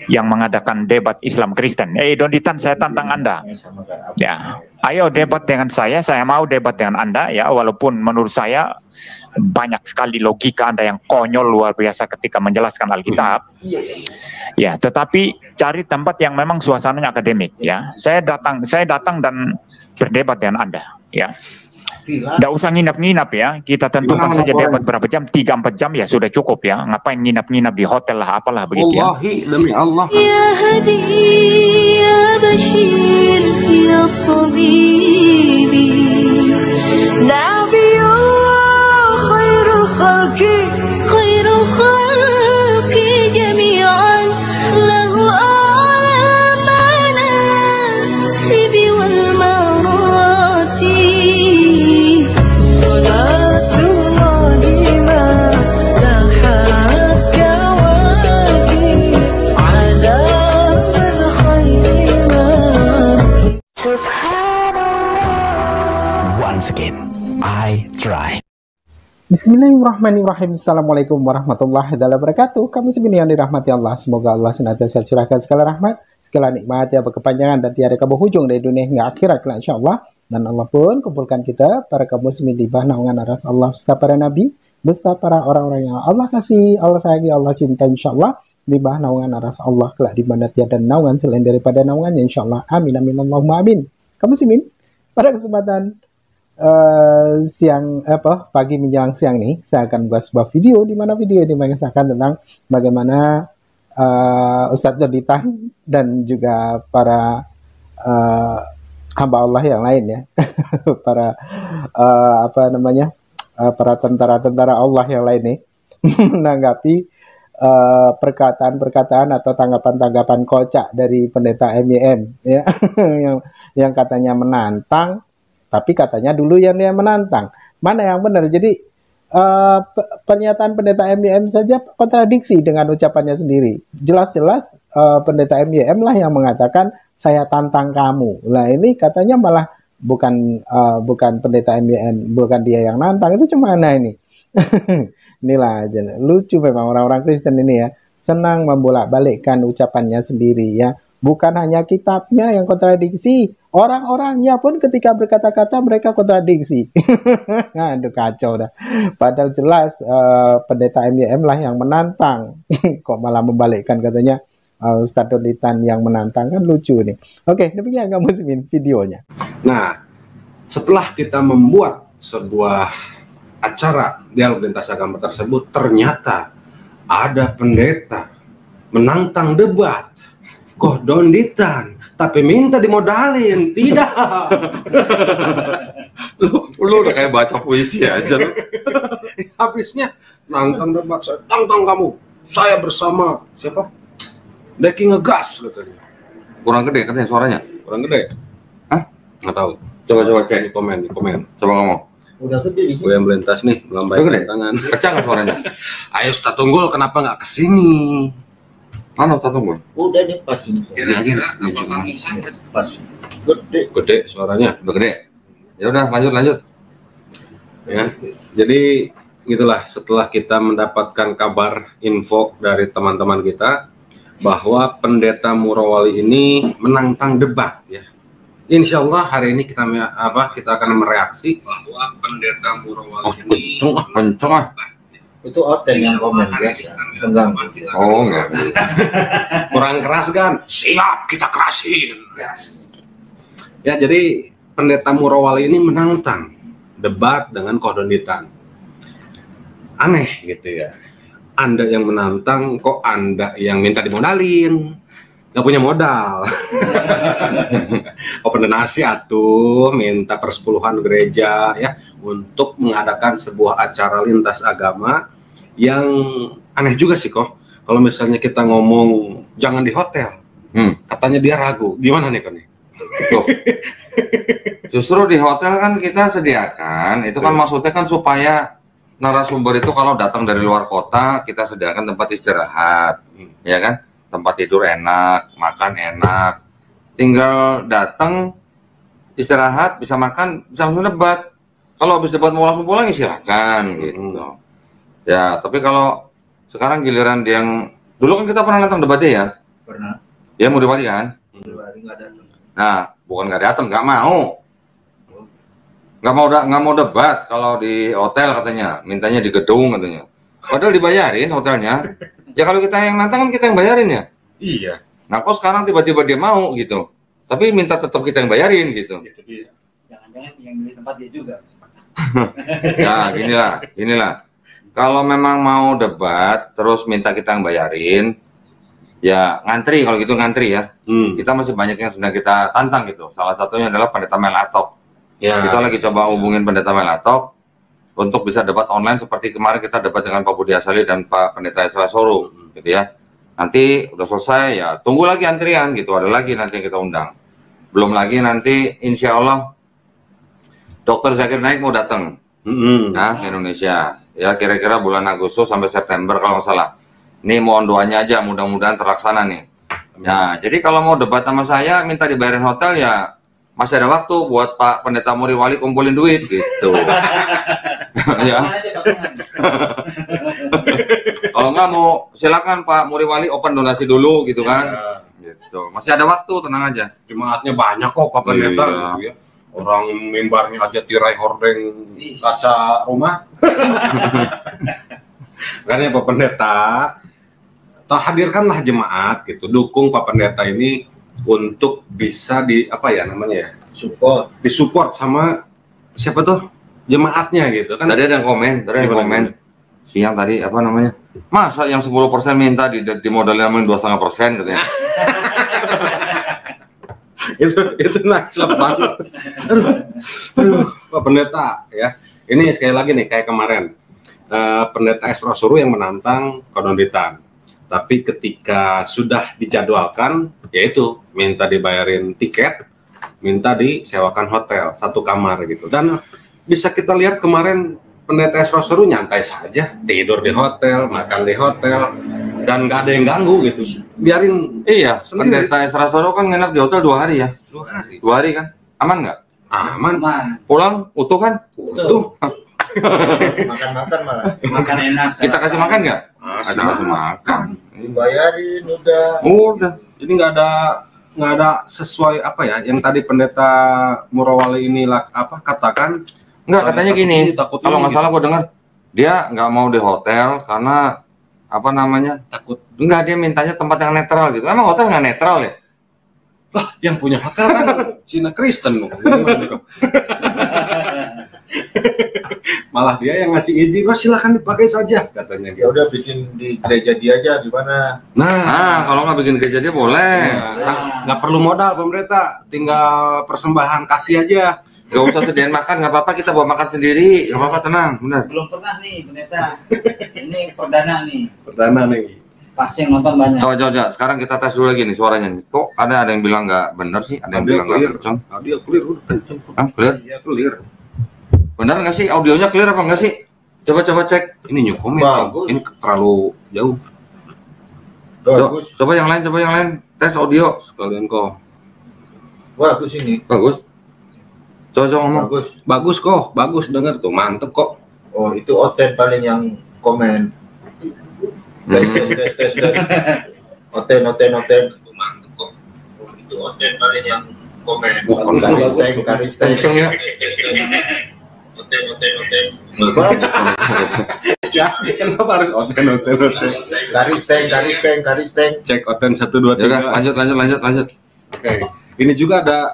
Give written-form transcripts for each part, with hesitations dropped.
yang mengadakan debat Islam Kristen. Donitan, saya tantang Anda. Ya, ayo debat dengan saya mau debat dengan Anda ya, walaupun menurut saya banyak sekali logika Anda yang konyol luar biasa ketika menjelaskan Alkitab. Ya, tetapi cari tempat yang memang suasananya akademik ya. Saya datang dan berdebat dengan Anda ya. Nggak usah nginap-nginap ya, kita tentukan saja debat berapa jam, 3-4 jam ya sudah cukup ya. Ngapain nginap-nginap di hotel lah, apalah begitu ya. Wallahi, demi Allah. Ya Hadi, ya Bashir, ya Tabibi, Nabiyullah, khairul khalqi jami'an, lahu a'la manasibi wal marati. Again, I try. Bismillahirrahmanirrahim. Assalamualaikum warahmatullahi wabarakatuh. Kami semua yang dirahmati Allah. Semoga Allah senantiasa curahkan segala rahmat, segala nikmat yang berkepanjangan dan tiada keberhujung dari dunia hingga akhirat kelak insyaallah. Dan Allah pun kumpulkan kita para kaum muslimin di bawah naungan aras Allah beserta para nabi, beserta para orang-orang yang Allah kasih, Allah sayangi, Allah cinta insyaallah, di bawah naungan aras Allah kelak di mana tiada naungan selain daripada naungannya insyaallah. Amin amin Allahumma amin. Kaum muslimin, pada kesempatan pagi menjelang siang nih, saya akan buat sebuah video di mana video ini mengisahkan tentang bagaimana Ustadz Donitan dan juga para hamba Allah yang lain ya, para para tentara-tentara Allah yang lain nih menanggapi perkataan-perkataan atau tanggapan-tanggapan kocak dari pendeta MYM ya yang katanya menantang. Tapi katanya dulu yang dia menantang. Mana yang benar? Jadi pernyataan pendeta MYM saja kontradiksi dengan ucapannya sendiri. Jelas-jelas pendeta MYM lah yang mengatakan saya tantang kamu. Lah ini katanya malah bukan pendeta MYM, bukan dia yang nantang. Itu cemana ini? Inilah aja. Lucu memang orang-orang Kristen ini ya. Senang membolak-balikkan ucapannya sendiri ya. Bukan hanya kitabnya yang kontradiksi, orang-orangnya pun ketika berkata-kata mereka kontradiksi. Aduh kacau dah. Padahal jelas pendeta MYM lah yang menantang. Kok malah membalikkan katanya Ustadz Donitan yang menantang, kan lucu nih. Oke, demikian kamu muslimin videonya. Nah, setelah kita membuat sebuah acara dialog lintas agama tersebut, ternyata ada pendeta menantang debat. Kok Donitan, tapi minta dimodalin, tidak. lu udah kayak baca puisi aja lu. Habisnya nantang debat, saya tantang kamu, saya bersama siapa? Deki ngegas katanya. Kurang gede katanya suaranya. Kurang gede? Hah? Nggak tahu. Coba cek di komen. Coba ngomong. Udah gede di sini. Gue yang melintas nih, melambaikan tangan. Pecah nggak suaranya? Ayo Ustadz Tunggul, kenapa nggak kesini? Mana Ustadz Tunggul? Udah nih pas ini. Kira-kira Pas. Gede Suaranya. udah gede. Ya udah lanjut. Ya. Jadi gitulah, setelah kita mendapatkan kabar info dari teman-teman kita bahwa pendeta Murawali ini menantang debat ya. Insya Allah hari ini kita akan mereaksi bahwa pendeta Murawali ini kenceng. itu Oten yang komen biasa. Mengganggu. Oh enggak. Kurang keras kan? Siap, kita kerasin. Yes. Ya, jadi pendeta Murawali ini menantang debat dengan Donitan. Aneh gitu ya. Anda yang menantang, kok Anda yang minta dimodalin? Nggak punya modal. Open donasi atuh, minta persepuluhan gereja ya untuk mengadakan sebuah acara lintas agama yang aneh juga sih kok. Kalau misalnya kita ngomong jangan di hotel, katanya dia ragu. Gimana nih kok nih? Loh. Justru di hotel kan kita sediakan, itu kan maksudnya kan supaya narasumber itu kalau datang dari luar kota kita sediakan tempat istirahat, ya kan? Tempat tidur enak, makan enak, tinggal datang istirahat, bisa makan, bisa langsung debat. Kalau habis debat mau langsung pulang ya silakan gitu. Ya, tapi kalau sekarang giliran dia yang Dulu kan kita pernah nonton debatnya ya. Pernah. Ya mau Wali kan? Wali nggak datang. Nah, bukan nggak datang, nggak mau. Nggak mau debat kalau di hotel katanya, mintanya di gedung katanya. Padahal dibayarin hotelnya. Ya kalau kita yang nantang kan kita yang bayarin ya. Iya. Nah, kok sekarang tiba-tiba dia mau gitu. Tapi minta tetap kita yang bayarin gitu. Jangan-jangan yang beli tempat dia juga. Ya, inilah. Kalau memang mau debat terus minta kita yang bayarin, ya ngantri, kalau gitu ngantri ya. Kita masih banyak yang sedang kita tantang gitu. Salah satunya adalah Pendeta Melatok. Ya. Kita lagi coba hubungin Pendeta Melatok untuk bisa debat online seperti kemarin kita debat dengan Pak Budi Asali dan Pak Pendeta Esra Soru gitu ya. Nanti udah selesai ya tunggu lagi antrian gitu, ada lagi nanti yang kita undang. Belum lagi nanti insya Allah Dr. Zakir Naik mau datang ke Indonesia ya, kira-kira bulan Agustus sampai September kalau nggak salah. Ini mohon doanya aja, mudah-mudahan terlaksana nih. Nah, jadi kalau mau debat sama saya minta dibayarin hotel ya masih ada waktu buat Pak Pendeta Muri Wali kumpulin duit gitu. Ya. Kalau nggak mau silakan Pak Muri Wali open donasi dulu gitu kan. Gitu. Masih ada waktu, tenang aja. Jemaatnya banyak kok Pak Pendeta gitu ya. Orang mimbarnya aja tirai hordeng kaca rumah. Karena Pak Pendeta, hadirkanlah jemaat gitu, dukung Pak Pendeta ini untuk bisa disupport sama siapa tuh jemaatnya gitu kan. Tadi ada yang komen, siang tadi masa yang 10% minta dimodalin 2,5% katanya. itu nakcep banget. Aduh, Pak Pendeta ya. Ini sekali lagi nih kayak kemarin Pendeta Esra Soru yang menantang Kodonditan. Tapi ketika sudah dijadwalkan, yaitu minta dibayarin tiket, minta disewakan hotel 1 kamar gitu. Dan bisa kita lihat kemarin Pendeta Esra Soru nyantai saja, tidur di hotel, makan di hotel, dan nggak ada yang ganggu gitu. Biarin. Iya, sendiri. Pendeta Esra Soru kan nginep di hotel 2 hari ya. 2 hari. 2 hari kan? Aman nggak? Aman. Pulang utuh kan? Utuh. Makan malah. Makan enak. Kita kasih makan nggak? Kita kasih makan. Dibayarin udah. Jadi nggak ada sesuai apa ya yang tadi Pendeta Murawali ini katakan. Nggak, katanya gini, kalau nggak gitu. salah gue dengar dia nggak mau di hotel karena takut. Enggak, dia mintanya tempat yang netral gitu. Emang hotel nggak netral ya? Lah, yang punya hotel kan Cina Kristen loh. Malah dia yang ngasih izin, silakan dipakai saja katanya. Ya udah bikin di gereja dia aja gimana? Nah, kalau nggak bikin gereja dia boleh. Nggak perlu modal pemerintah, tinggal persembahan kasih aja. Gak usah sediain makan, nggak apa-apa, kita bawa makan sendiri, nggak apa-apa, tenang, benar. Belum pernah nih Pendeta. Ini perdana nih. Pasti yang nonton banyak. Coba. Sekarang kita tes dulu lagi nih suaranya nih. Kok ada yang bilang nggak benar sih? Ada yang bilang nggak kencang? Audio clear, udah kencang. Clear? Iya, clear. Benar nggak sih? Audionya clear apa nggak sih? Coba cek. Ini new comment. Ini terlalu jauh. Coba yang lain. Tes audio. Sekalian kok. Bagus ini. Bagus. Coba ngomong. Bagus kok. Bagus dengar tuh. Mantep kok. Oh, itu Oten paling yang komen. Tes. Oten. Mantep kok. Oh, itu Oten paling yang komen. Karis tank. Kenceng ya. Oten. Ya, kenapa harus Oten? Karis tank. Cek Oten 1 2 3. Lanjut. Oke. Ini juga ada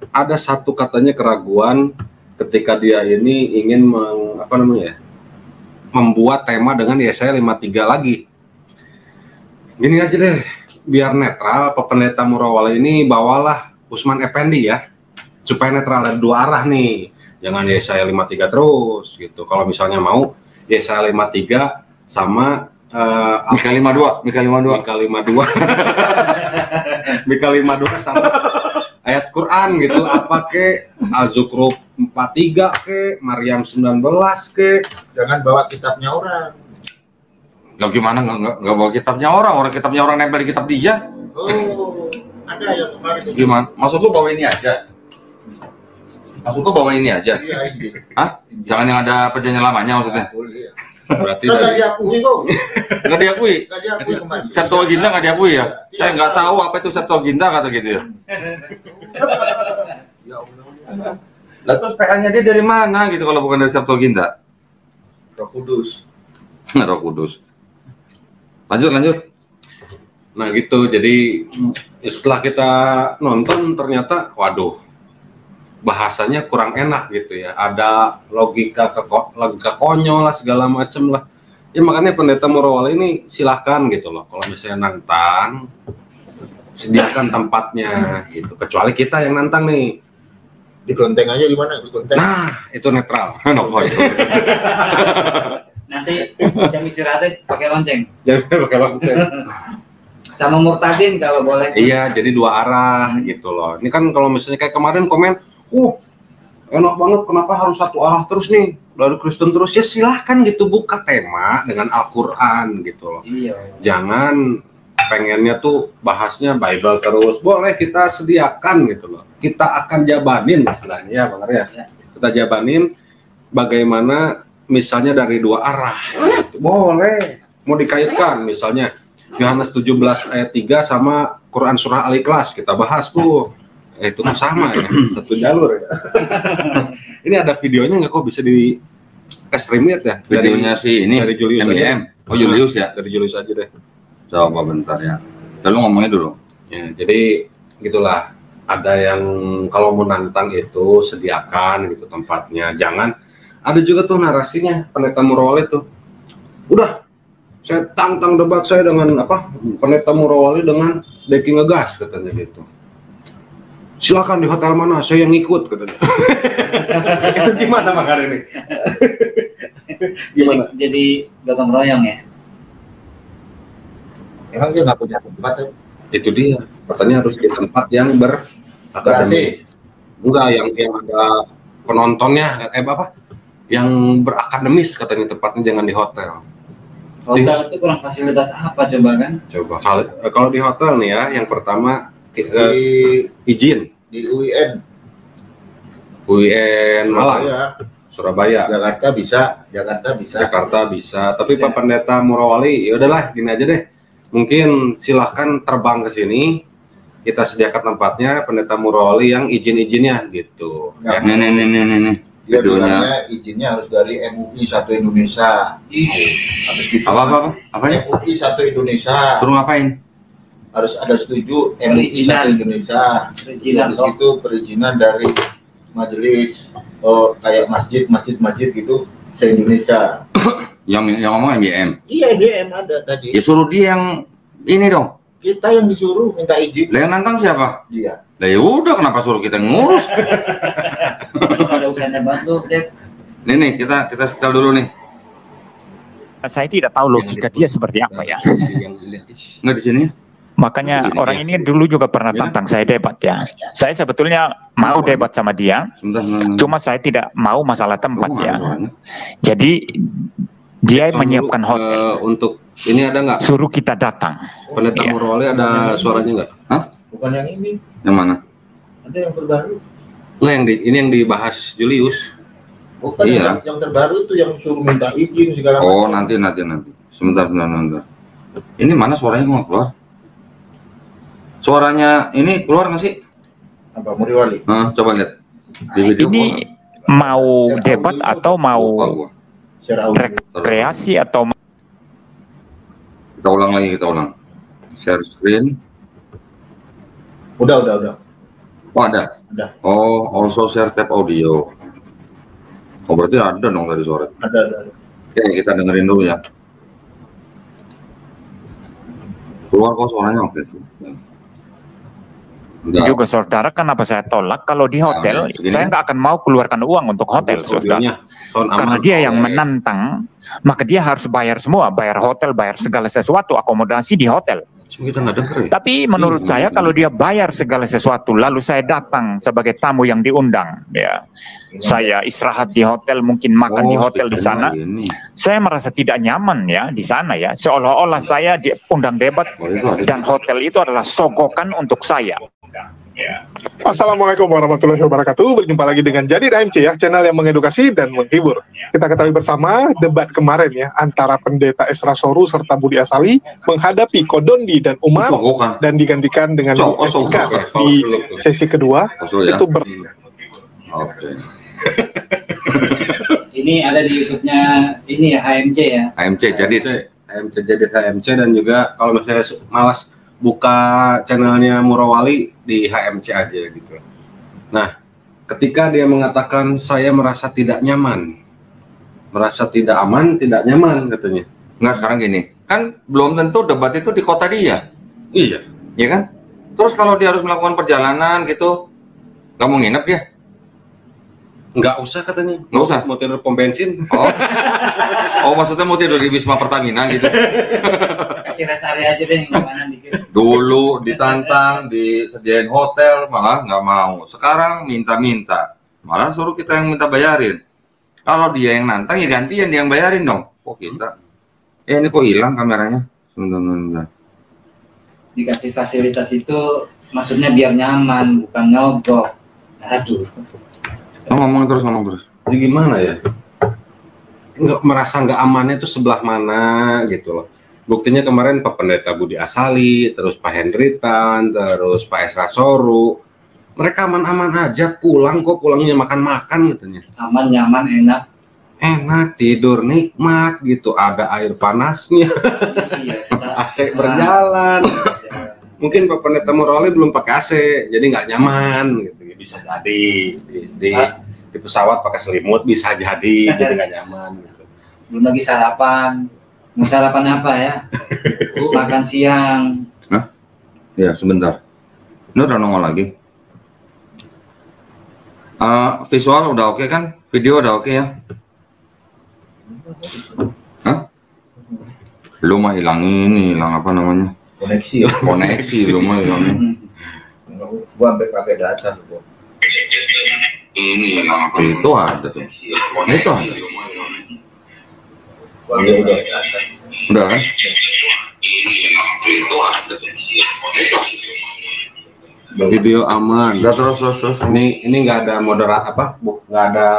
ada satu katanya keraguan ketika dia ini ingin membuat tema dengan Yesaya 53 lagi. Gini aja deh, biar netral, Pak Pendeta Murawali ini bawalah Usman Effendi ya, supaya netral, ada 2 arah nih, jangan Yesaya 53 terus gitu. Kalau misalnya mau Yesaya 53 sama Mika 52 sama ayat Quran gitu, apa ke Az-Zukhruf 43 ke Maryam 19 ke. Jangan bawa kitabnya orang. Lah gimana nggak bawa kitabnya orang kitabnya orang nempel di kitab dia. Oh, ada yang kemarin itu. Gimana? Maksud lu bawa ini aja? Iya, ini. Hah? Jangan yang ada perjanjian lamanya maksudnya? Iya. Berarti Nggak dari diakui kok. Nggak diakui. Nggak diakui kemarin. Septuaginta nggak diakui ya? Tidak. Saya nggak tahu apa itu Septuaginta kata gitu ya. Ya Allah. Lah terus PA-nya dia dari mana gitu kalau bukan dari Septuaginta? Roh Kudus. Roh Kudus. Lanjut. Nah gitu, jadi setelah kita nonton ternyata, waduh, bahasanya kurang enak gitu ya. Ada logika konyol lah segala macem lah. Ya makanya Pendeta Murawali ini silahkan gitu loh. Kalau misalnya nantang, sediakan tempatnya gitu. Kecuali kita yang nantang nih. Di kelenteng aja gimana? Di kelenteng. Nah itu netral. Nanti jam istirahatnya pakai lonceng. Jangan pakai lonceng. Sama Murtadin kalau boleh. Iya, jadi dua arah gitu loh. Ini kan kalau misalnya kayak kemarin komen, enak banget, kenapa harus satu arah terus nih, lalu Kristen terus, ya silahkan gitu, buka tema dengan Al-Quran gitu loh. Iya. Jangan pengennya tuh bahasnya Bible terus, boleh kita sediakan gitu loh. Kita akan jabanin istilahnya ya Bang Arya. Kita jabanin bagaimana misalnya dari dua arah. Boleh, mau dikaitkan misalnya Yohanes 17 ayat 3 sama Quran surah Al-Ikhlas, kita bahas tuh. Itu kan sama ya, satu jalur ya. Ini ada videonya nggak kok bisa di stream ya? Videonya si ini dari Julius MBM. aja. Oh Julius ya. Dari Julius aja deh. Coba bentar ya. Lalu ngomongnya dulu. Ya, jadi gitulah. Ada yang kalau mau nantang itu sediakan gitu tempatnya. Jangan ada juga tuh narasinya Pendeta Murawali tuh. Udah, saya tantang debat saya dengan apa? Pendeta Murawali dengan Deki Ngegas katanya gitu. Silakan di hotel mana, saya yang ikut katanya. Itu gimana Bang Hari ini? Gimana? Jadi gotong royong ya. Emang dia nggak punya tempat ya? Itu dia. Katanya harus di tempat yang berakademis. Enggak, yang ada penontonnya, apa? Yang berakademis katanya tempatnya, jangan di hotel. Hotel itu kurang fasilitas apa coba kan? Coba kalau di hotel nih ya, yang pertama Di izin di UIN. Malang, Surabaya, Jakarta bisa. Jakarta bisa. Tapi Bisa. Pak Pendeta Murawali, ya udahlah gini aja deh. Mungkin silahkan terbang ke sini. Kita sediakan tempatnya Pendeta Murawali yang izin-izinnya gitu. Nggak. Ya. Nih. Dia Videonya. bilangnya izinnya harus dari MUI 1 Indonesia. Ih, Habis gitu, Apa? Apanya? MUI 1 Indonesia. Suruh ngapain? Harus ada setuju MUI 1 Indonesia. perizinan Habis toh. itu perizinan dari majelis kayak masjid gitu se-Indonesia. Yang ngomong MBM. Iya, BM ada tadi. Ya suruh dia yang ini dong. Kita yang disuruh minta izin Lah yang nantang siapa? dia. Lah ya udah kenapa suruh kita yang ngurus? Kalau ada usahanya bantu, Dek. Nih kita setel dulu nih. Saya tidak tahu logika dia seperti apa ya. Nggak di sini? Makanya Ini orang ya. ini dulu juga pernah Ya. tantang saya debat ya. Saya sebetulnya mau debat sama dia, Sebentar. cuma saya tidak mau masalah tempat Oh, ya. suaranya. Jadi dia Tolong menyiapkan dulu, hotel, untuk ini ada nggak? suruh kita datang. Pendeta Iya. Murawali ada suaranya nggak? Bukan yang ini, Yang mana? ada yang terbaru. Nggak, ini yang dibahas Julius. Bukan Iya. yang terbaru itu yang suruh minta izin segala Oh macam. nanti. Sebentar. Ini mana suaranya kok nggak keluar? Suaranya ini keluar nggak sih? Apa Murawali? Coba lihat di video. Ini mau debat atau Lupa mau gua. Share audio. rekreasi atau Kita ulang lagi. Share screen. Udah. Oh ada. Ada. Oh also share tab audio. Oh berarti ada dong tadi suara. Ada. Oke kita dengerin dulu ya. Keluar kok suaranya oke. Udah. juga saudara, kenapa saya tolak kalau di hotel? ya, segini. Saya nggak akan mau keluarkan uang untuk hotel, Bagus saudara. audionya, sound Karena aman. dia yang menantang, maka dia harus bayar semua, bayar hotel, bayar segala sesuatu, akomodasi di hotel. Cuma kita nggak denger ya. Tapi menurut saya kalau dia bayar segala sesuatu, lalu saya datang sebagai tamu yang diundang, ya, saya istirahat di hotel, mungkin makan di hotel di sana, Ini. saya merasa tidak nyaman ya di sana ya, seolah-olah saya diundang debat Oh, itu ada. dan hotel itu adalah sogokan untuk saya. Assalamualaikum warahmatullahi wabarakatuh. Berjumpa lagi dengan Jadi AMC ya, channel yang mengedukasi dan menghibur. Kita ketahui bersama debat kemarin ya antara Pendeta Esra Soru serta Budi Asali menghadapi Kodondi dan Umar dan digantikan dengan Bu Etika di sesi kedua. Itu Oke. Ini ada di YouTube-nya ini ya HMC ya. AMC jadi HMC dan juga kalau misalnya malas buka channelnya Murawali di HMC aja gitu. Nah, ketika dia mengatakan saya merasa tidak nyaman, merasa tidak aman, tidak nyaman katanya. Nggak, sekarang gini, kan belum tentu debat itu di kota dia. Iya. Iya kan? Terus kalau dia harus melakukan perjalanan gitu, kamu nginep dia? Nggak usah katanya. Nggak usah? Mau tidur pom bensin. Oh, maksudnya mau tidur di Wisma Pertamina gitu? Kasih rest area aja deh yang gimana dikit. Dulu ditantang, disediain hotel, malah nggak mau. Sekarang minta-minta, malah suruh kita yang minta bayarin. Kalau dia yang nantang, ya gantian dia yang bayarin dong. Kok kita? Ini kok hilang kameranya? Sebentar. Dikasih fasilitas itu maksudnya biar nyaman, bukan nyogok. Aduh. Ngomong terus. Jadi gimana ya? Merasa nggak amannya itu sebelah mana gitu loh. Buktinya kemarin Pak Pendeta Budi Asali, terus Pak Hendritan, terus Pak Esra Soru. Mereka aman-aman aja, pulangnya makan-makan katanya. Aman, nyaman, enak. Enak, tidur nikmat gitu, ada air panasnya. Iya, AC berjalan. Mungkin Pak Pendeta Murawali belum pakai AC, jadi nggak nyaman gitu. Bisa jadi di pesawat pakai selimut bisa jadi nggak nyaman gitu. Belum lagi sarapan. Mau sarapan apa ya? Makan siang. Hah? Ya, sebentar. Ini udah nongol lagi. Visual udah oke kan? Video udah oke ya? Hah? Lu mah hilang apa namanya? Koneksi lu mah hilangin. Gua ambil pakai data lu. Ini hilang apa? Itu ada tuh. Itu ada. Udah kan? Video aman. Udah terus. Ini nggak ada moderat nggak ada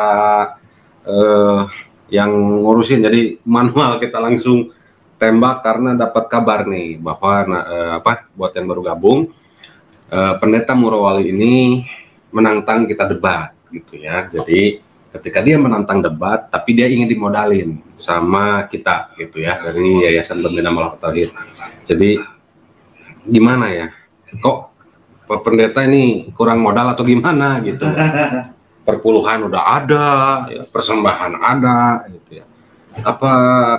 yang ngurusin, jadi manual kita langsung tembak karena dapat kabar nih bahwa buat yang baru gabung, Pendeta Murawali ini menantang kita debat gitu ya. Jadi ketika dia menantang debat, tapi dia ingin dimodalin sama kita gitu ya, dari Yayasan Pembina Malaikat Tauhid. Jadi gimana ya? Kok Pak Pendeta ini kurang modal atau gimana gitu? Perpuluhan udah ada, ya, persembahan ada gitu ya. Apa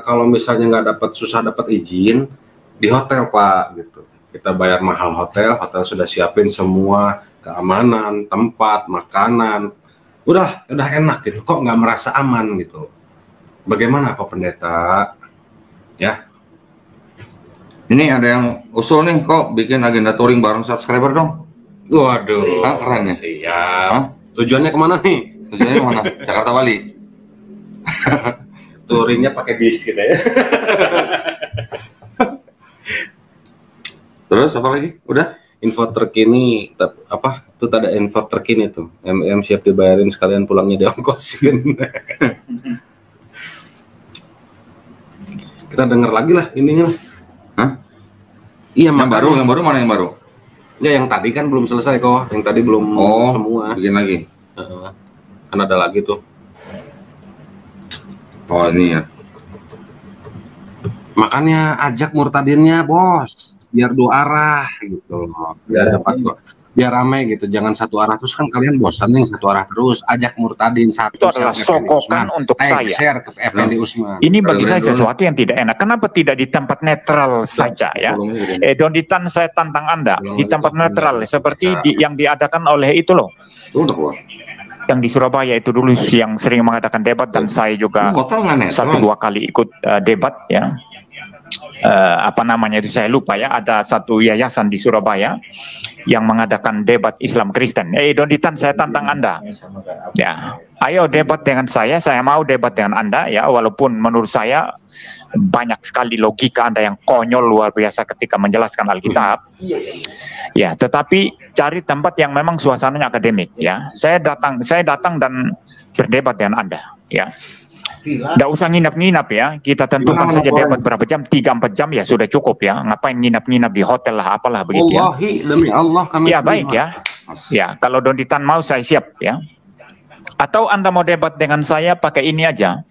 kalau misalnya nggak susah dapat izin di hotel Pak gitu? Kita bayar mahal hotel sudah siapin semua keamanan, tempat, makanan, udah enak gitu, kok nggak merasa aman gitu. Bagaimana Pak Pendeta? Ya, ini ada yang usul nih, kok bikin agenda touring bareng subscriber dong? Waduh, keren ya. Siap. Tujuannya kemana nih? Tujuannya kemana? Jakarta Bali. Touringnya pakai bis gitu ya. Terus apa lagi? Udah? Info terkini itu ada info terkini tuh. MM siap dibayarin sekalian pulangnya diongkosin. Kita denger lagi lah ininya lah. Hah? Iya, yang baru mana yang baru? Ya yang tadi kan belum selesai kok. Yang tadi belum semua. Bikin lagi. Kan ada lagi tuh. Oh ini ya. Makanya ajak murtadinnya bos, biar dua arah gitu loh. Biar dapat kok. Biar rame gitu, jangan satu arah terus, kan kalian bosan nih satu arah terus. Ajak murtadin satu. Itu adalah sokokan untuk saya. Share ke Effendi Usman. Ini bagi saya sesuatu yang tidak enak. Kenapa tidak di tempat netral saja ya? Donditan, saya tantang Anda di tempat netral seperti yang diadakan oleh itu loh. Yang di Surabaya itu dulu yang sering mengadakan debat, dan saya juga 1-2 kali ikut debat ya. Apa namanya itu saya lupa ya, ada satu yayasan di Surabaya yang mengadakan debat Islam Kristen. Donditan, saya tantang Anda ya, ayo debat dengan saya mau debat dengan Anda ya, walaupun menurut saya banyak sekali logika Anda yang konyol luar biasa ketika menjelaskan Alkitab Ya, tetapi cari tempat yang memang suasananya akademik ya. Saya datang dan berdebat dengan Anda ya. Tidak usah nginap-nginap ya. Kita tentukan saja debat berapa jam, 3-4 jam ya sudah cukup ya. Ngapain nginap-nginap di hotel lah, apalah begitu ya. Demi Allah kami ya baik ya. Ya, kalau Donditan mau saya siap ya. Atau Anda mau debat dengan saya pakai ini aja.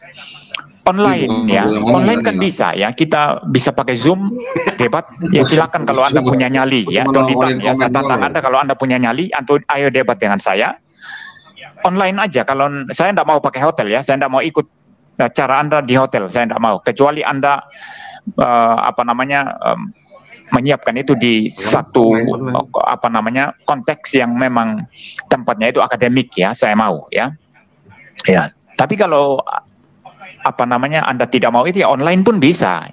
Online ya. Online kan bisa ya. Kita bisa pakai Zoom debat. Ya silakan kalau Anda punya nyali ya. Donditan ya. Saya tantang Anda kalau Anda punya nyali, ayo debat dengan saya. Online aja. Kalau saya tidak mau pakai hotel ya. Saya tidak mau ikut cara Anda di hotel, saya tidak mau. Kecuali Anda menyiapkan itu di satu konteks yang memang tempatnya itu akademik ya, saya mau ya. Ya. Tapi kalau Anda tidak mau itu ya online pun bisa.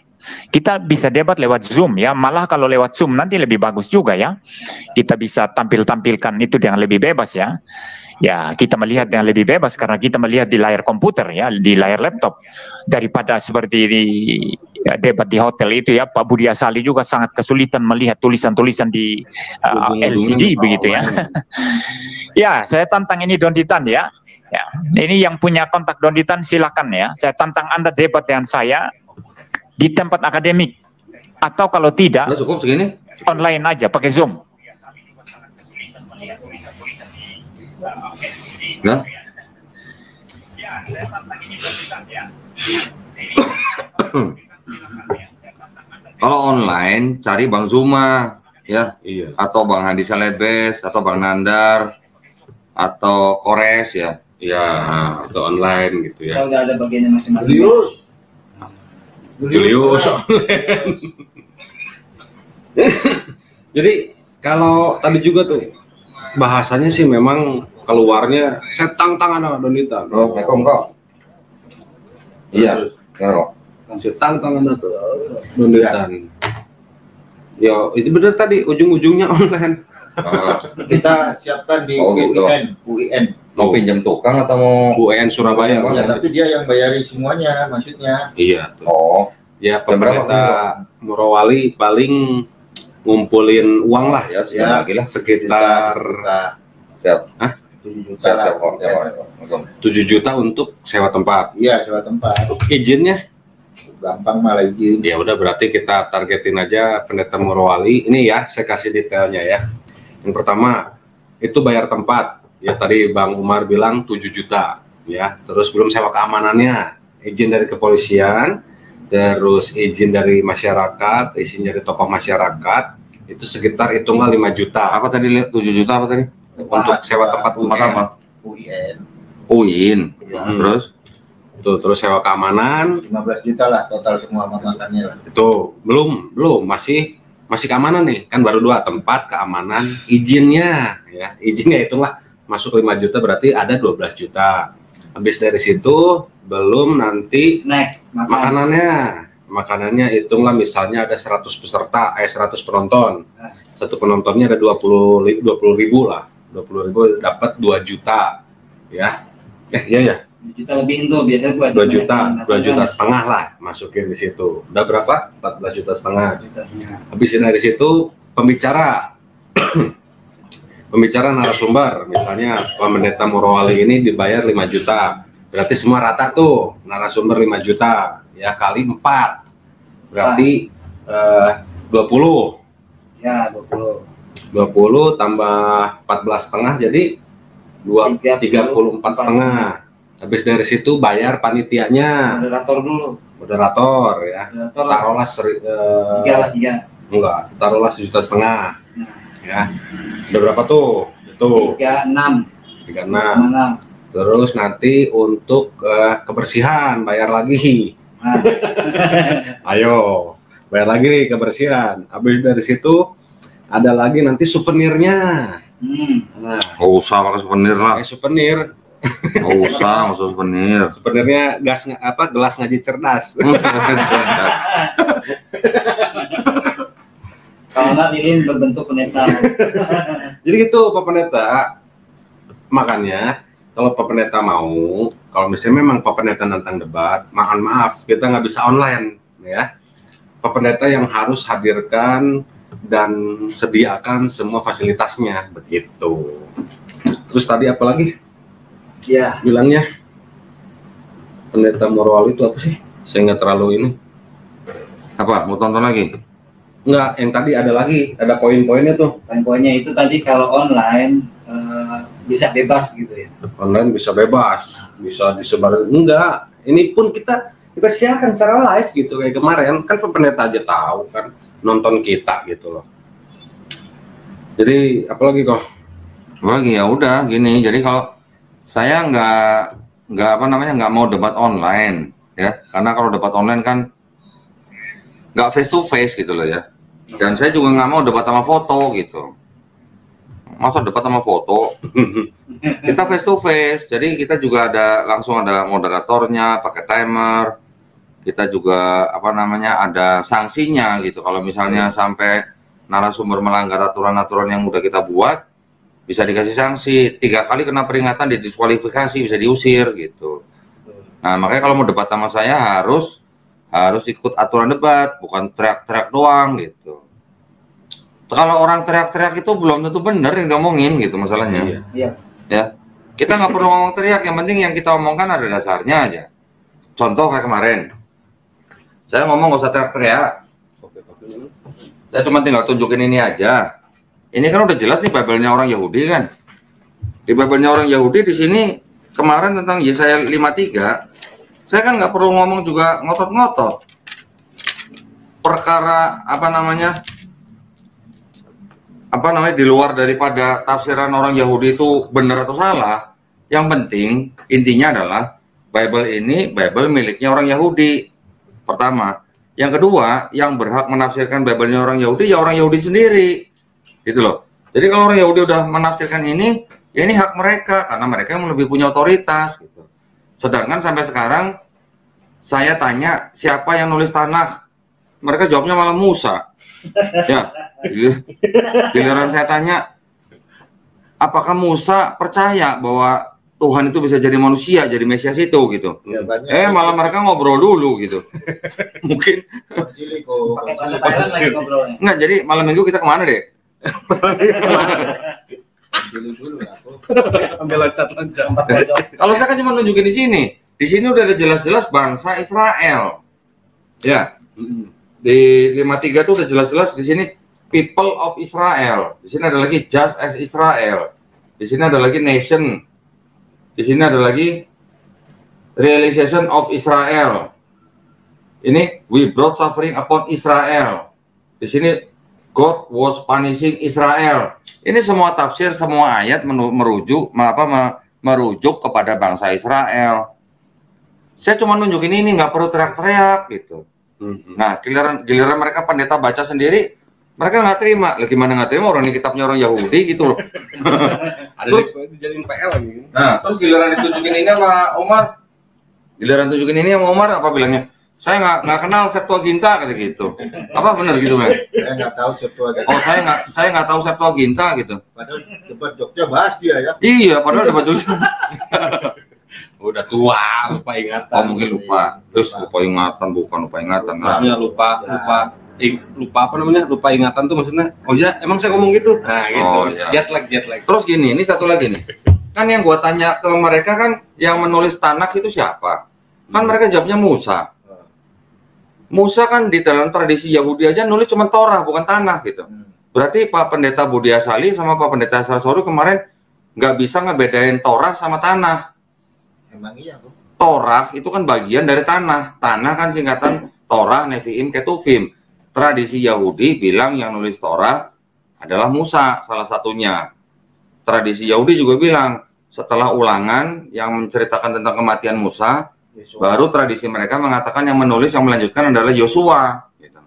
Kita bisa debat lewat Zoom ya. Malah kalau lewat Zoom nanti lebih bagus juga ya. Kita bisa tampilkan itu dengan lebih bebas ya. Ya, kita melihat dengan lebih bebas karena kita melihat di layar komputer ya, di layar laptop daripada seperti di debat di hotel itu ya. Pak Budi Asali juga sangat kesulitan melihat tulisan-tulisan di LCD begitu ya. Ya, saya tantang ini Donditan ya. Ya, ini yang punya kontak Donditan silakan ya. Saya tantang Anda debat dengan saya di tempat akademik atau kalau tidak cukup segini online aja pakai Zoom. Nah. Kalau online cari Bang Zuma ya, atau Bang Handi Salebes atau Bang Nandar atau Kores ya. Ya, atau online gitu ya. Kalau udah ada bagiannya masing-masing. Julius. Jadi kalau tadi juga tuh bahasanya sih memang keluarnya saya tantang Anda Donditan. Oh, kok. Iya, kok. Saya tantang Anda tuh Donditan. Ya, itu benar tadi ujung-ujungnya online. Kita siapkan di gitu. UIN. Mau pinjam tukang atau mau UIN Surabaya? Ya, tapi dia yang bayari semuanya maksudnya. Iya. Tuh. Oh. Ya, pemerintah Morowali paling ngumpulin uang lah ya, sekitar siap. 7 juta lah. 7 juta untuk sewa tempat. Iya, sewa tempat. Izinnya gampang malah izin. Ya udah berarti kita targetin aja Pendeta Morowali. Ini ya, saya kasih detailnya ya. Yang pertama itu bayar tempat. Ya tadi Bang Umar bilang 7 juta ya. Terus belum sewa keamanannya, izin dari kepolisian, terus izin dari masyarakat, izin dari tokoh masyarakat. Itu sekitar hitunglah 5 juta. Apa tadi 7 juta apa tadi? Untuk sewa tempat apa? UIN. Ya. Terus sewa keamanan 15 juta lah total semua makannya lah. Itu belum masih keamanan nih, kan baru 2 tempat, keamanan, izinnya ya. Izinnya itulah masuk 5 juta berarti ada 12 juta. Habis dari situ belum nanti makanannya hitunglah misalnya ada 100 peserta, 100 penonton. Satu penontonnya ada 20 ribu lah. 20 ribu dapat 2 juta ya. Iya ya. 2 juta lebih itu biasanya buat 2 juta setengah lah masukin di situ. Udah berapa? 14 juta setengah. Habisin dari situ pembicara narasumber, misalnya Pak Pendeta Morowali ini dibayar 5 juta. Berarti semua rata tuh, narasumber 5 juta ya kali 4. Berarti 20. Ya, 20 tambah 14 setengah jadi 34 setengah. Habis dari situ bayar panitianya. Moderator ya. Taruhlah 3. Enggak, taruhlah 1,5 juta. Ya. Udah berapa tuh? Itu 36. Terus nanti untuk kebersihan bayar lagi. Ayo, bayar lagi nih kebersihan. Habis dari situ ada lagi nanti souvenirnya. Nah, nggak usah pakai souvenir lah. Souvenir. Nggak usah souvenir. Souvenirnya gelas ngaji cerdas. Kalau nggak lilin berbentuk pendeta. Jadi gitu Pak Pendeta. Makanya kalau Pak Pendeta mau, kalau misalnya memang Pak Pendeta nantang debat, maaf kita nggak bisa online ya. Pak Pendeta yang harus hadirkan dan sediakan semua fasilitasnya begitu. Terus tadi apa lagi? Ya. Bilangnya pendeta moral itu apa sih? Saya nggak terlalu ini. Apa? Mau tonton lagi? Nggak, yang tadi ada lagi, ada poin-poinnya tuh. Poin-poinnya itu tadi kalau online bisa bebas gitu ya. Online bisa bebas, bisa disebar. Enggak, ini pun kita siarkan secara live gitu kayak kemarin kan pendeta aja tahu kan nonton kita gitu loh. Jadi apalagi kok? Lagi ya udah gini. Jadi kalau saya nggak mau debat online ya, karena kalau debat online kan nggak face to face gitu loh ya. Dan saya juga nggak mau debat sama foto gitu. Masa debat sama foto? Kita face to face. Jadi kita juga langsung ada moderatornya, pakai timer. Kita juga ada sanksinya gitu. Kalau misalnya sampai narasumber melanggar aturan-aturan yang udah kita buat, bisa dikasih sanksi. 3 kali kena peringatan, didiskualifikasi, bisa diusir gitu. Nah makanya kalau mau debat sama saya harus ikut aturan debat, bukan teriak-teriak doang gitu. Kalau orang teriak-teriak itu belum tentu benar yang diomongin gitu masalahnya. Iya. Ya, kita nggak perlu ngomong teriak, yang penting yang kita omongkan ada dasarnya aja. Contoh kayak kemarin, saya ngomong nggak usah teriak-teriak. Saya cuma tinggal tunjukin ini aja. Ini kan udah jelas nih Bible-nya orang Yahudi kan. Di Bible-nya orang Yahudi di sini kemarin tentang Yesaya 53, saya kan nggak perlu ngomong juga ngotot-ngotot. Perkara di luar daripada tafsiran orang Yahudi itu benar atau salah. Yang penting intinya adalah Bible ini Bible miliknya orang Yahudi. Pertama, yang kedua, yang berhak menafsirkan Bible-nya orang Yahudi ya orang Yahudi sendiri. Gitu loh. Jadi kalau orang Yahudi udah menafsirkan ini, ya ini hak mereka karena mereka yang lebih punya otoritas gitu. Sedangkan sampai sekarang saya tanya siapa yang nulis Tanakh, mereka jawabnya malah Musa. Ya, giliran saya tanya apakah Musa percaya bahwa Tuhan itu bisa jadi manusia, jadi Mesias itu gitu. Ya, malah mereka ngobrol dulu gitu. Mungkin pakai bahasa Thailand lagi ngobrolnya. Enggak, jadi malam minggu kita kemana deh? Kalau saya kan cuma nunjukin di sini. Di sini udah ada jelas-jelas bangsa Israel. Ya. Di 53 tuh udah jelas-jelas di sini people of Israel. Di sini ada lagi just as Israel. Di sini ada lagi nation. Di sini ada lagi realization of Israel. Ini we brought suffering upon Israel. Di sini God was punishing Israel. Ini semua tafsir, semua ayat merujuk kepada bangsa Israel. Saya cuma nunjukin ini, nggak perlu teriak-teriak gitu. Nah, giliran mereka pendeta baca sendiri, mereka nggak terima. Gimana nggak terima, orang ini kitabnya orang Yahudi gitu loh. Terus dijadiin PL lagi. Nah, terus giliran ditunjukin ini sama Omar. Apa bilangnya? Saya nggak kenal Septuaginta kata gitu. Apa benar gitu, Men? Saya nggak tahu Septuaginta. Oh, saya nggak tahu Septuaginta gitu. Padahal debat Jogja bahas dia ya. Iya, padahal debat Jogja. Udah tua, lupa ingatan. Oh, mungkin lupa. Terus lupa ingatan, bukan lupa ingatan. Maksudnya lupa apa namanya? Lupa ingatan tuh maksudnya. Oh ya, emang saya ngomong gitu. Nah, gitu. Oh, ya. Jet lag. Terus gini, ini satu lagi nih. Kan yang gua tanya ke mereka kan yang menulis Tanakh itu siapa? Kan mereka jawabnya Musa. Musa kan di dalam tradisi Yahudi aja nulis cuma Torah, bukan Tanakh gitu. Berarti Pak Pendeta Budi Asali sama Pak Pendeta Esra kemarin nggak bisa ngebedain Torah sama Tanakh. Emang iya, Bu. Torah itu kan bagian dari Tanakh. Tanakh kan singkatan Torah, Nevi'im, Ketuvim. Tradisi Yahudi bilang yang nulis Torah adalah Musa, salah satunya. Tradisi Yahudi juga bilang setelah Ulangan yang menceritakan tentang kematian Musa, baru tradisi mereka mengatakan yang menulis, yang melanjutkan adalah Yosua. Gitu.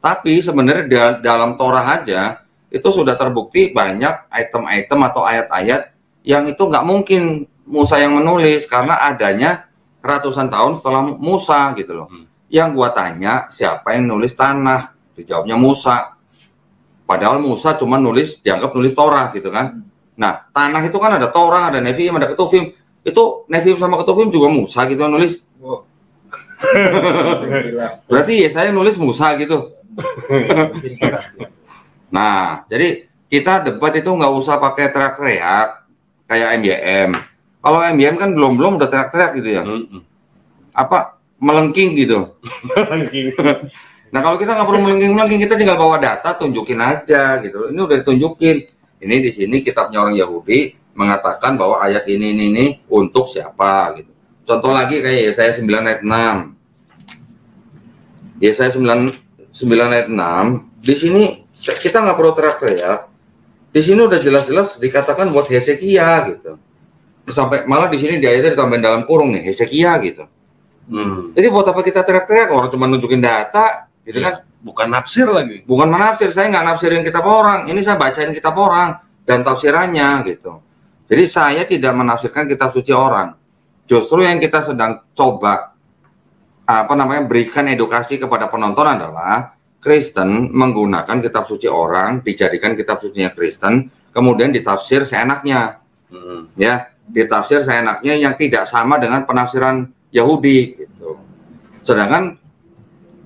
Tapi sebenarnya dalam Torah aja itu sudah terbukti banyak item-item atau ayat-ayat yang itu nggak mungkin Musa yang menulis karena adanya ratusan tahun setelah Musa gitu loh. Yang gua tanya siapa yang nulis Tanakh, dijawabnya Musa. Padahal Musa cuma dianggap nulis Torah gitu kan. Nah, Tanakh itu kan ada Torah, ada Nevi'im, ada Ketuvim. Itu Nevi'im sama Ketuvim juga Musa gitu yang nulis. Oh. Berarti ya saya nulis Musa gitu. Nah, jadi kita debat itu nggak usah pakai teriak-teriak kayak MYM. Kalau MYM kan belum udah teriak-teriak gitu ya. Apa melengking gitu. Nah, kalau kita nggak perlu melengking, kita tinggal bawa data, tunjukin aja gitu. Ini udah ditunjukin. Ini di sini kitabnya orang Yahudi mengatakan bahwa ayat ini untuk siapa gitu. Contoh lagi kayak Yesaya 9 ayat 6. Yesaya 9 ayat 6. Di sini kita nggak perlu teriak-teriak. Di sini udah jelas-jelas dikatakan buat Hezekia gitu. Sampai malah di sini di ayatnya ditambahin dalam kurung nih Hezekia gitu. Jadi buat apa kita teriak-teriak? Orang cuma nunjukin data gitu kan? Bukan nafsir lagi. Bukan menafsir, saya nggak nafsirin kitab orang. Ini saya bacain kitab orang dan tafsirannya gitu. Jadi saya tidak menafsirkan kitab suci orang. Justru yang kita sedang coba berikan edukasi kepada penonton adalah Kristen menggunakan kitab suci orang, dijadikan kitab sucinya Kristen, kemudian ditafsir seenaknya. Ya, ditafsir seenaknya yang tidak sama dengan penafsiran Yahudi gitu. Sedangkan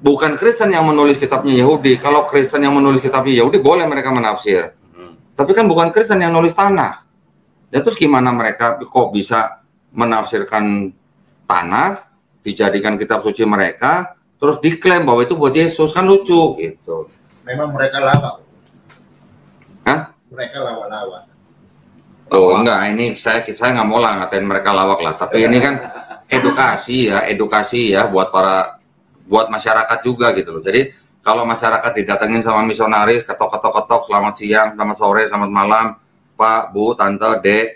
bukan Kristen yang menulis kitabnya Yahudi. Kalau Kristen yang menulis kitabnya Yahudi boleh mereka menafsir. Tapi kan bukan Kristen yang nulis Tanakh. Ya terus gimana mereka kok bisa menafsirkan Tanakh, dijadikan kitab suci mereka, terus diklaim bahwa itu buat Yesus, kan lucu gitu. Memang mereka lawak. Hah? Mereka lawak-lawak. Oh enggak, ini saya nggak mau lah ngatain mereka lawak lah. Tapi ini kan edukasi ya buat masyarakat juga gitu loh. Jadi kalau masyarakat didatengin sama misionaris, ketok, selamat siang, selamat sore, selamat malam, Pak, Bu, Tante, Dek,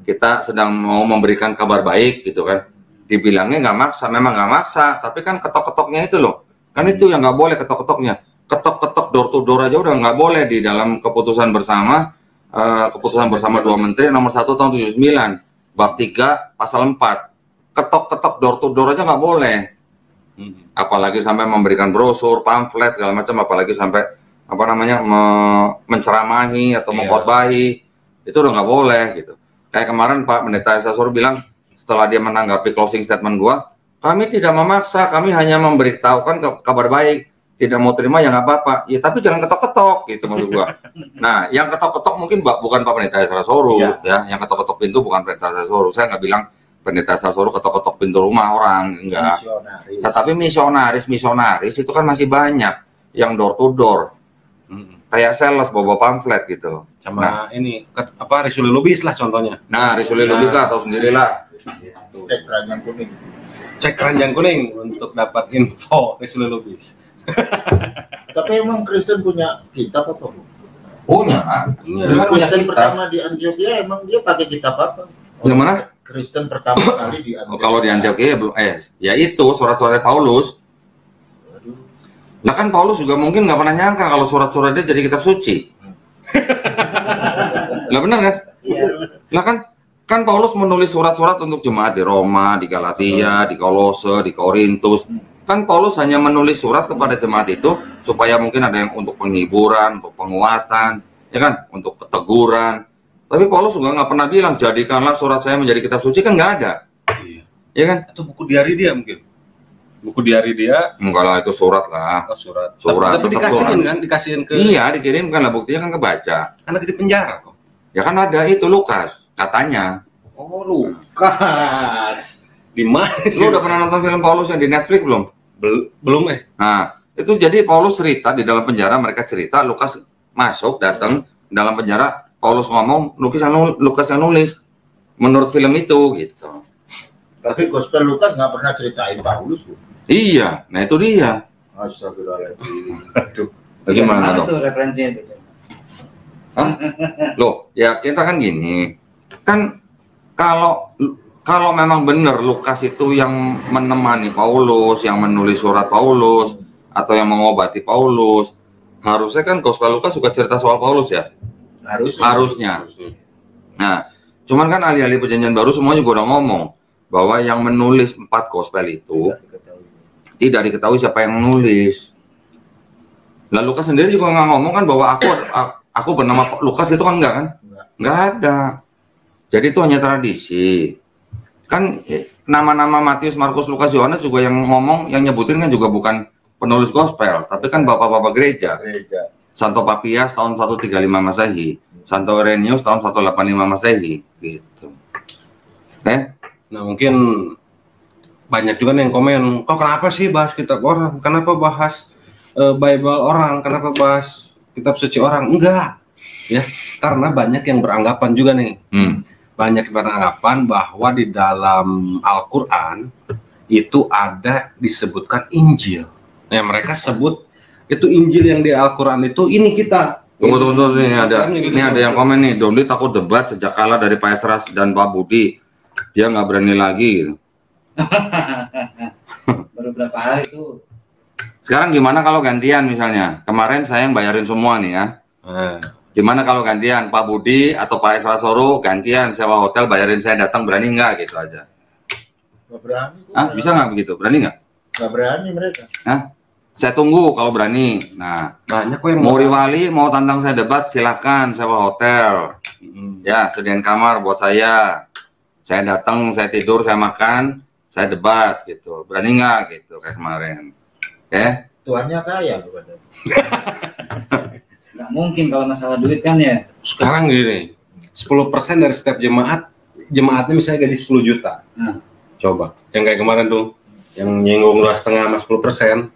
kita sedang mau memberikan kabar baik gitu kan. Dibilangnya nggak maksa, memang nggak maksa, tapi kan ketok-ketoknya itu loh. Kan itu yang nggak boleh ketok-ketoknya. Ketok-ketok door to door aja udah nggak boleh di dalam keputusan bersama dua menteri nomor 1 tahun 79, bab 3 pasal 4. Ketok-ketok door to door aja nggak boleh. Apalagi sampai memberikan brosur, pamflet segala macam, apalagi sampai menceramahi atau mengkhotbahi, itu udah nggak boleh gitu. Kayak kemarin Pak Pendeta Esasur bilang setelah dia menanggapi closing statement gua, kami tidak memaksa, kami hanya memberitahukan kabar baik, tidak mau terima ya nggak apa-apa, ya tapi jangan ketok-ketok gitu maksud gua. Nah, yang ketok-ketok mungkin bukan Pak Pendeta Esasur ya, yang ketok-ketok pintu bukan Pendeta Esasur. Saya nggak bilang Pendeta Esasur ketok-ketok pintu rumah orang, enggak. Tetapi misionaris itu kan masih banyak yang door to door. Kayak sales bawa pamflet gitu. Sama ini Risuli Lubis lah contohnya. Nah, Risuli Lubis lah, tahu sendirilah. Cek keranjang kuning. Cek keranjang kuning untuk dapat info Risuli Lubis. Tapi emang Kristen punya kitab apa? Punya. Kristen pertama di Antioquia emang dia pakai kitab apa? Yang mana? Kristen pertama kali di Antioquia. Kalau di Antioquia belum, ya itu surat-surat Paulus. Nah kan Paulus juga mungkin nggak pernah nyangka kalau surat-suratnya jadi kitab suci. Lah benar kan? Lah kan Paulus menulis surat-surat untuk jemaat di Roma, di Galatia, di Kolose, di Korintus. Kan Paulus hanya menulis surat kepada jemaat itu supaya mungkin ada yang untuk penghiburan, untuk penguatan, ya kan, untuk keteguran. Tapi Paulus juga nggak pernah bilang jadikanlah surat saya menjadi kitab suci, kan nggak ada. Iya. Ya kan? Itu buku diari dia mungkin. Buku diari dia. Enggak lah, itu surat lah. Oh, surat. Tapi dikasihin ke. Iya, dikirimkan lah, buktinya kan kebaca. Kan lagi di penjara kok. Ya kan ada itu Lukas katanya. Oh, Lukas. Di mana sih? Lu udah pernah nonton film Paulus yang di Netflix belum? Belum. Nah, itu jadi Paulus cerita di dalam penjara, mereka cerita Lukas masuk datang dalam penjara, Paulus ngomong, Lukas yang nulis menurut film itu gitu. Tapi Gospel Lukas nggak pernah ceritain Paulus. Iya, nah itu dia. Astagfirullahaladzim. Aduh, bagaimana dong? Itu referensinya itu. Hah? Loh, ya kita kan gini, kan kalau memang benar Lukas itu yang menemani Paulus, yang menulis surat Paulus, atau yang mengobati Paulus, harusnya kan Gospel Lukas juga cerita soal Paulus ya? Harusnya. Nah, cuman kan ahli-ahli perjanjian baru semuanya juga udah ngomong bahwa yang menulis 4 Gospel itu tidak diketahui siapa yang menulis. Lalu Lukas sendiri juga nggak ngomong kan bahwa aku bernama Lukas itu kan nggak ada. Jadi itu hanya tradisi. Kan nama-nama Matius, Markus, Lukas, Yohanes juga yang ngomong, yang nyebutin kan juga bukan penulis gospel, tapi kan bapak-bapak gereja. Santo Papias tahun 135 Masehi, Santo Irenaeus tahun 185 Masehi, gitu. Nah mungkin banyak juga nih yang komen, kok kenapa sih bahas kitab orang, kenapa bahas Bible orang, kenapa bahas kitab suci orang? Enggak, ya, karena banyak yang beranggapan juga nih, banyak yang beranggapan bahwa di dalam Al-Quran itu ada disebutkan Injil. Nah mereka sebut itu Injil yang di Al-Quran itu ini kita. Tunggu, ini ada yang komen nih, Dondi takut debat sejak kalah dari Pak Esras dan Pak Budi, dia nggak berani lagi gitu. Baru berapa hari tuh. Sekarang gimana kalau gantian misalnya? Kemarin saya yang bayarin semua nih ya. Gimana kalau gantian Pak Budi atau Pak Esra Soro gantian sewa hotel bayarin saya datang, berani nggak gitu aja? Nggak berani. Bisa nggak begitu? Berani nggak? Nggak berani mereka. Saya tunggu kalau berani. Nah, banyak kok yang mau riwali, mau tantang saya debat, silahkan sewa hotel. Ya, sediain kamar buat saya. Saya datang, saya tidur, saya makan, saya debat gitu. Berani nggak gitu kayak kemarin? Oke? Tuannya kaya bukan? Nggak mungkin kalau masalah duit kan ya. Sekarang gini, 10% dari setiap jemaatnya misalnya gaji 10 juta. Coba, yang kayak kemarin tuh, yang nyinggung 2,5 sama 10%.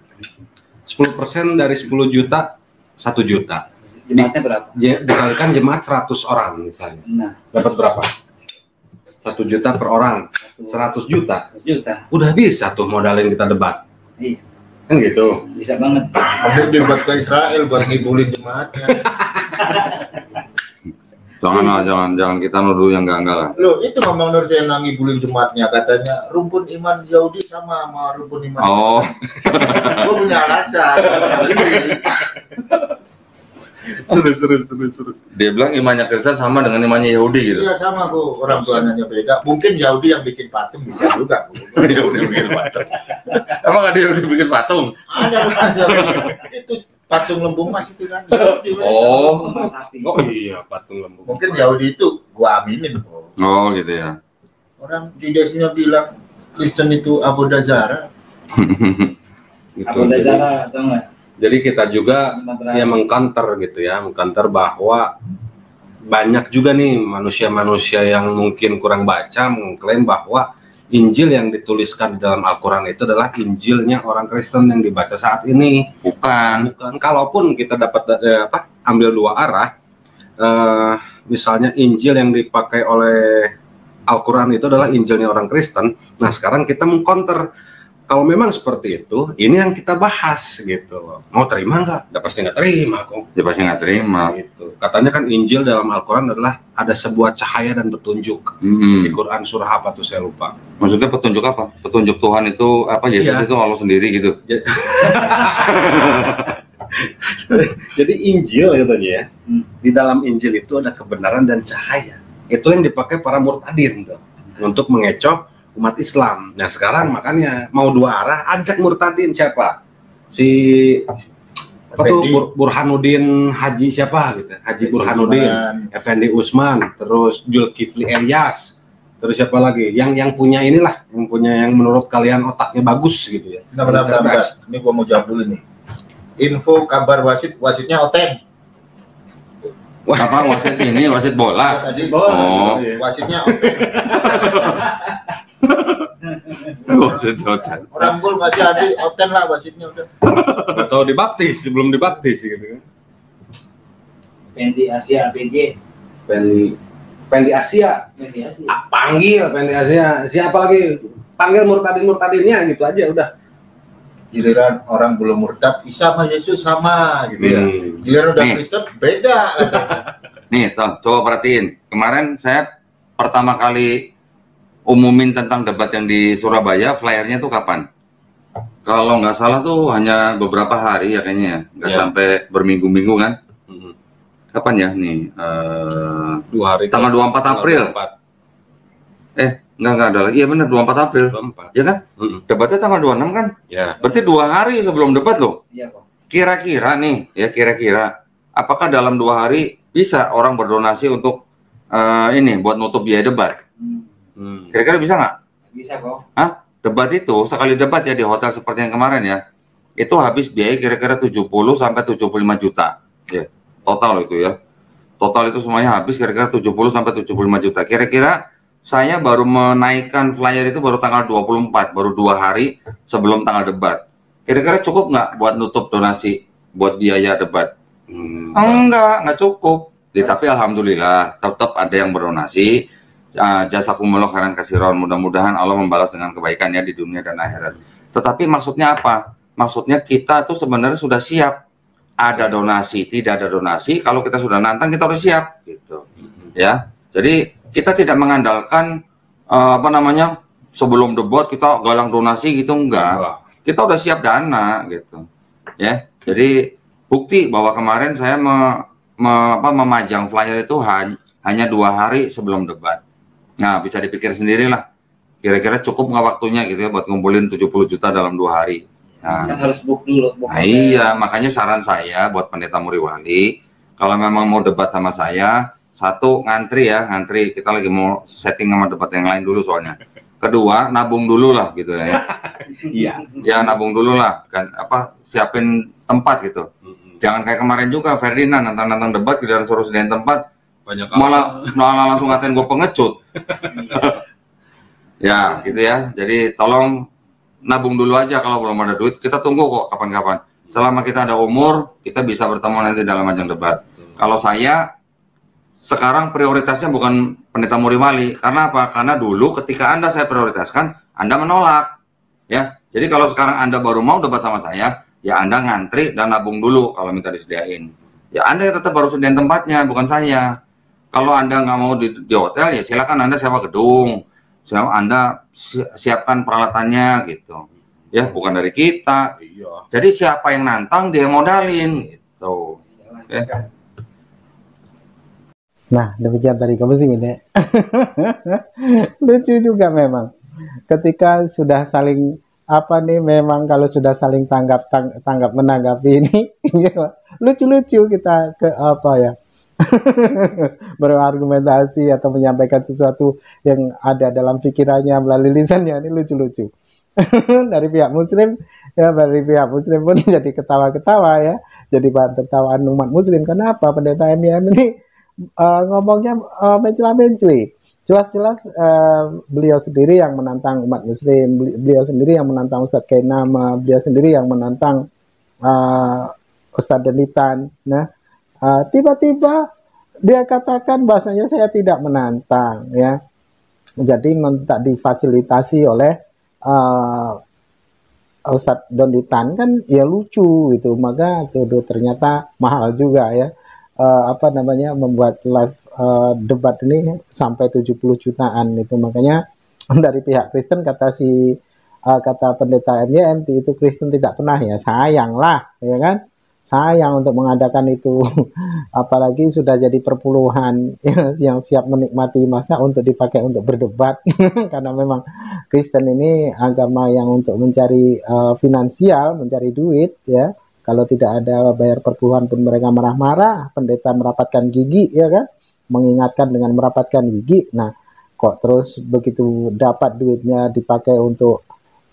10% dari 10 juta, 1 juta. Jemaatnya berapa? Dikalikan jemaat 100 orang misalnya. Nah, dapat berapa? 1 juta per orang. 100 juta. 100 juta. Udah bisa tuh modalin kita debat. Iya. Kan gitu. Bisa banget. Ambil debat ke Israel buat ngibulin jemaatnya. Jangan kita nuduh yang enggak lah. Loh, itu ngomong Nur Zainal ngibulin jemaatnya, katanya rumpun iman Yahudi sama rumpun iman. Oh. Gue punya alasan. Terus. Dia bilang imannya Kristen sama dengan imannya Yahudi gitu. Iya sama Bu, orang tuanya beda. Mungkin Yahudi yang bikin patung bisa juga. Yahudi bikin patung. Emang ada Yahudi bikin patung? Ada itu patung lembu mas itu kan. Oh iya, patung lembu. Mungkin Yahudi itu gua aminin. Oh gitu ya. Orang di desanya bilang Kristen itu Abodazara. Abodazara atau enggak? Jadi kita juga ya mengcounter gitu ya, mengcounter bahwa banyak juga nih manusia-manusia yang mungkin kurang baca mengklaim bahwa Injil yang dituliskan di dalam Al-Quran itu adalah Injilnya orang Kristen yang dibaca saat ini. Bukan. Kalaupun kita dapat ambil dua arah, misalnya Injil yang dipakai oleh Al-Quran itu adalah Injilnya orang Kristen. Nah sekarang kita mengcounter. Kalau memang seperti itu, ini yang kita bahas gitu. Mau terima nggak? Udah pasti nggak terima kok. Ya pasti nggak terima. Gitu. Katanya kan Injil dalam Al-Quran adalah ada sebuah cahaya dan petunjuk. Di Quran surah apa tuh saya lupa. Maksudnya petunjuk apa? Petunjuk Tuhan itu apa? Yesus itu Allah sendiri gitu. Jadi Injil katanya ya. Di dalam Injil itu ada kebenaran dan cahaya. Itu yang dipakai para murtadin tuh untuk mengecoh umat Islam. Nah sekarang makanya mau dua arah, ajak murtadin siapa? Si apa tuh Burhanuddin Haji siapa gitu? Haji Burhanuddin, Effendi Usman, terus Zulkifli Ilyas, terus siapa lagi? Yang punya inilah, yang menurut kalian otaknya bagus gitu ya. Bentar. Ini gua mau jawab dulu nih. Info kabar wasitnya Oten. Apa wasit ini? Wasit bola. Tadi Oh, wasitnya Oten. wasit Oten. Orang gol nggak jadi, Oten lah wasitnya udah. Atau dibaptis, sebelum dibaptis gitu kan. Pendi Asia APJ. Pendi Asia. Panggil Pendi Asia. Siapa lagi? Panggil murtadinnya gitu aja udah. Giliran orang belum murtad, Isa sama Yesus sama gitu ya. Giliran udah Kristen beda. Nih, coba perhatiin. Kemarin saya pertama kali umumin tentang debat yang di Surabaya, flyernya tuh kapan? Kalau nggak salah tuh hanya beberapa hari ya kayaknya, nggak sampai berminggu-minggu kan? Kapan ya nih? 2 hari. Tanggal 24 April. Enggak ada lagi. Iya benar 24 April. 24. Ya kan? Debatnya tanggal 26 kan? Ya. Berarti 2 hari sebelum debat loh. Iya kok. Kira-kira nih, ya kira-kira apakah dalam 2 hari bisa orang berdonasi untuk ini buat nutup biaya debat? Kira-kira bisa nggak? Bisa kok. Hah? Debat itu sekali debat ya di hotel seperti yang kemarin ya, itu habis biaya kira-kira 70 sampai 75 juta. Ya, total itu ya. Total itu semuanya habis kira-kira 70 sampai 75 juta. Kira-kira saya baru menaikkan flyer itu baru tanggal 24, baru 2 hari sebelum tanggal debat. Kira-kira cukup nggak buat nutup donasi buat biaya debat? Enggak cukup. Tapi alhamdulillah tetap ada yang berdonasi. Jazakumullah khairan katsiran. Mudah-mudahan Allah membalas dengan kebaikannya di dunia dan akhirat. Tetapi maksudnya apa? Maksudnya kita tuh sebenarnya sudah siap. Ada donasi, tidak ada donasi. Kalau kita sudah nantang, kita harus siap, gitu. Ya, jadi kita tidak mengandalkan sebelum debat kita galang donasi gitu, enggak. Kita udah siap dana, gitu. Ya, jadi bukti bahwa kemarin saya memajang flyer itu hanya 2 hari sebelum debat. Nah, bisa dipikir sendirilah. Kira-kira cukup nggak waktunya gitu ya buat ngumpulin 70 juta dalam 2 hari. Nah, kan harus book dulu. Nah, iya, makanya saran saya buat Pendeta Muriwali, kalau memang mau debat sama saya, satu ngantri. Kita lagi mau setting sama debat yang lain dulu soalnya. Kedua, nabung dulu lah gitu ya. Iya. Ya nabung dulu lah, kan siapin tempat gitu. Jangan kayak kemarin juga Ferdinand nantang debat kita suruh sediain tempat, malah langsung ngatain gue pengecut. Ya gitu ya. Jadi tolong nabung dulu aja kalau belum ada duit. Kita tunggu kok kapan-kapan. Selama kita ada umur, kita bisa bertemu nanti dalam ajang debat. Kalau saya sekarang prioritasnya bukan Pendeta Muriwali. Karena apa? Karena dulu ketika Anda saya prioritaskan, Anda menolak. Ya. Jadi kalau sekarang Anda baru mau debat sama saya, ya Anda ngantri dan nabung dulu kalau minta disediain. Ya Anda tetap baru sediain tempatnya, bukan saya. Kalau Anda nggak mau di hotel, ya silakan Anda sewa gedung. Anda siapkan peralatannya gitu. Ya, bukan dari kita. Jadi siapa yang nantang dia modalin gitu. Ya. Nah, demikian tadi kamu sih ini. Lucu juga memang. Ketika sudah saling memang kalau sudah saling tanggap menanggapi ini lucu-lucu kita berargumentasi atau menyampaikan sesuatu yang ada dalam pikirannya melalui lisannya, ini lucu-lucu. Dari pihak muslim pun jadi ketawa-ketawa ya, jadi bahan tertawaan umat muslim. Kenapa Pendeta MIM ini ngomongnya mencela-menceli? Jelas-jelas beliau sendiri yang menantang umat muslim, beliau sendiri yang menantang Ustadz Kainama, beliau sendiri yang menantang Ustadz Denitan. Nah, tiba-tiba dia katakan bahasanya saya tidak menantang ya. Jadi minta difasilitasi oleh Ustadz Donitan kan ya lucu gitu. Maka ternyata mahal juga ya. Membuat live debat ini sampai 70 jutaan itu. Makanya dari pihak Kristen kata Pendeta MYM itu Kristen tidak pernah ya, sayanglah ya kan. Sayang untuk mengadakan itu, apalagi sudah jadi perpuluhan yang siap menikmati masa untuk dipakai untuk berdebat. Karena memang Kristen ini agama yang untuk mencari finansial, mencari duit ya. Kalau tidak ada bayar perpuluhan pun mereka marah-marah. Pendeta merapatkan gigi ya kan, mengingatkan dengan merapatkan gigi. Nah, kok terus begitu dapat duitnya dipakai untuk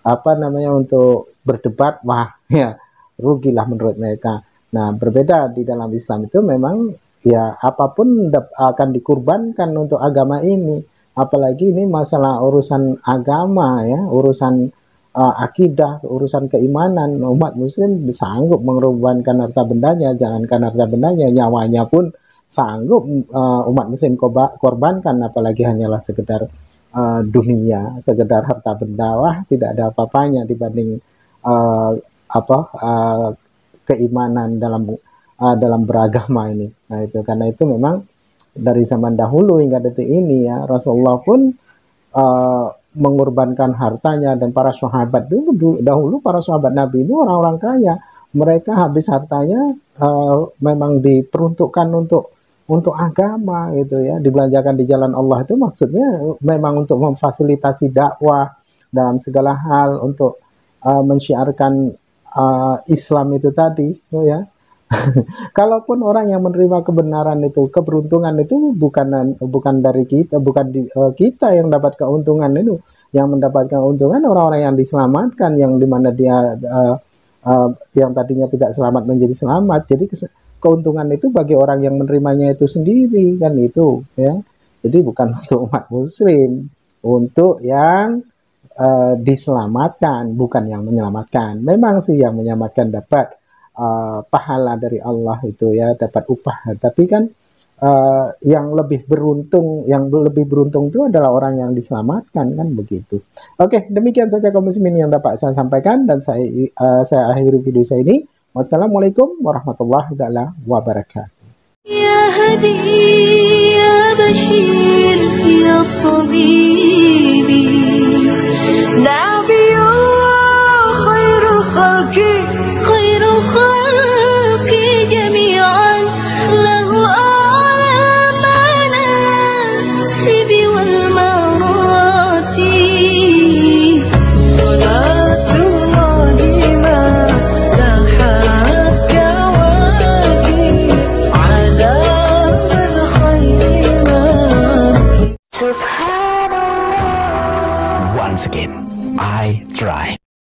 untuk berdebat, wah ya rugilah menurut mereka. Nah, berbeda di dalam Islam itu memang ya apapun akan dikurbankan untuk agama ini. Apalagi ini masalah urusan agama ya, urusan akidah, urusan keimanan. Umat muslim sanggup mengorbankan harta bendanya, jangankan harta bendanya, nyawanya pun sanggup umat muslim korbankan, apalagi hanyalah sekedar dunia, sekedar harta benda. Wah, tidak ada apa-apanya dibanding keimanan dalam beragama ini. Nah, itu karena itu memang dari zaman dahulu hingga detik ini ya, Rasulullah pun mengorbankan hartanya, dan para sahabat dahulu para sahabat Nabi itu orang-orang kaya. Mereka habis hartanya memang diperuntukkan untuk agama gitu ya, dibelanjakan di jalan Allah. Itu maksudnya memang untuk memfasilitasi dakwah dalam segala hal, untuk mensyiarkan Islam itu tadi ya. Kalaupun orang yang menerima kebenaran itu, keberuntungan itu bukan dari kita, kita yang dapat keuntungan itu. Yang mendapatkan keuntungan orang-orang yang diselamatkan, yang dimana dia yang tadinya tidak selamat menjadi selamat. Jadi keuntungan itu bagi orang yang menerimanya itu sendiri kan itu ya. Jadi bukan untuk umat muslim, untuk yang diselamatkan, bukan yang menyelamatkan. Memang sih yang menyelamatkan dapat pahala dari Allah itu ya, dapat upah. Tapi kan yang lebih beruntung itu adalah orang yang diselamatkan kan begitu. Oke, demikian saja kaum muslimin yang dapat saya sampaikan dan saya akhiri video saya ini. Wassalamualaikum warahmatullahi wabarakatuh. يا هدي يا بشير يا طبيبي نبي خير خلق